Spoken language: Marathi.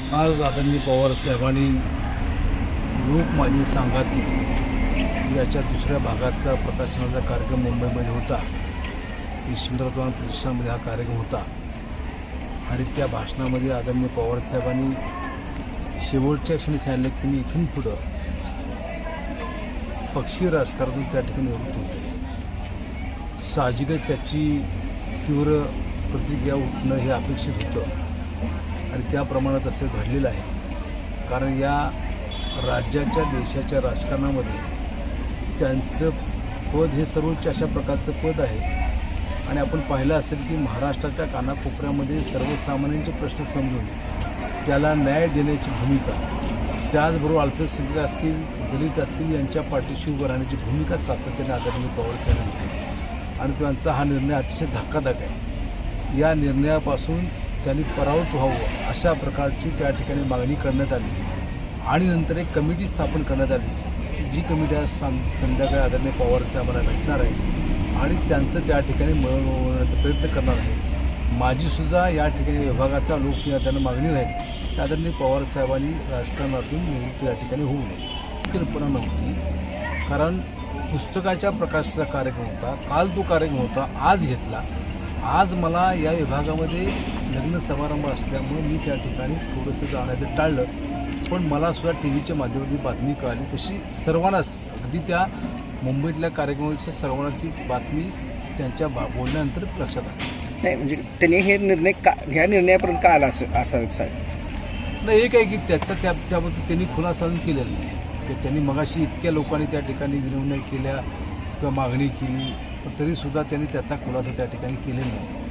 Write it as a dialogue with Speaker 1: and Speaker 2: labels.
Speaker 1: आज आदरणीय पवार साहेबांनी लोक माझी सांगत याच्या दुसऱ्या भागाचा प्रकाशनाचा कार्यक्रम मुंबईमध्ये होता. यशवंतराव प्रतिष्ठानमध्ये हा कार्यक्रम होता आणि त्या भाषणामध्ये आदरणीय पवार साहेबांनी शेवटच्या क्षणी सांगितलं की मी इथून पुढं पक्षीय राजकारणातून त्या ठिकाणी निवृत्त होते. साहजिकच त्याची तीव्र प्रतिक्रिया उठणं हे अपेक्षित होतं आणि त्याप्रमाणे असं घडलेलं आहे. कारण या राज्याच्या देशाच्या राजकारणामध्ये त्यांचं पद हे सर्वोच्च अशा प्रकारचं पद आहे आणि आपण पाहिलं असेल की महाराष्ट्राच्या कानाकोपऱ्यामध्ये सर्वसामान्यांचे प्रश्न समजून त्याला न्याय देण्याची भूमिका, त्याचबरोबर अल्पसंख्याक असतील, दलित असतील यांच्या पाठीशी उभं राहण्याची भूमिका सातत्याने आदरणीय पवार साहेबांनी केली आणि त्यांचा हा निर्णय अतिशय धक्कादायक आहे. या निर्णयापासून त्यांनी परावृत्त व्हावं अशा प्रकारची त्या ठिकाणी मागणी करण्यात आली आणि नंतर एक कमिटी स्थापन करण्यात आली. जी कमिटी आज संध्याकाळी आदरणीय पवार साहेबांना भेटणार आहे आणि त्यांचं त्या ठिकाणी मिळवण्याचा प्रयत्न करणार आहे. माझीसुद्धा या ठिकाणी विभागाचा लोकनेत्यांना मागणी राहील की आदरणीय पवार साहेबांनी राजकारणातून निवृत्ती या ठिकाणी होऊ नये. कल्पना नव्हती, कारण पुस्तकाच्या प्रकाशाचा कार्यक्रम होता. काल तो कार्यक्रम होता, आज घेतला. आज मला या विभागामध्ये लग्न समारंभ असल्यामुळे मी त्या ठिकाणी थोडंसं जाण्याचं टाळलं, पण मला सुद्धा टी व्हीच्या माध्यमातून बातमी कळाली. तशी सर्वांनाच, अगदी त्या मुंबईतल्या कार्यक्रमाची सर्वांना ती बातमी त्यांच्या बोलण्यानंतर लक्षात आली.
Speaker 2: नाही म्हणजे त्यांनी हे निर्णय ह्या निर्णयापर्यंत का आला असावे साहेब?
Speaker 1: नाही, एक आहे की त्याचा त्याबद्दल त्यांनी खुलासा केलेला नाही की त्यांनी मगाशी इतक्या लोकांनी त्या ठिकाणी विनवण्या केल्या किंवा मागणी केली, पण तरीसुद्धा त्यांनी त्याचा खुलासा त्या ठिकाणी केलेला नाही.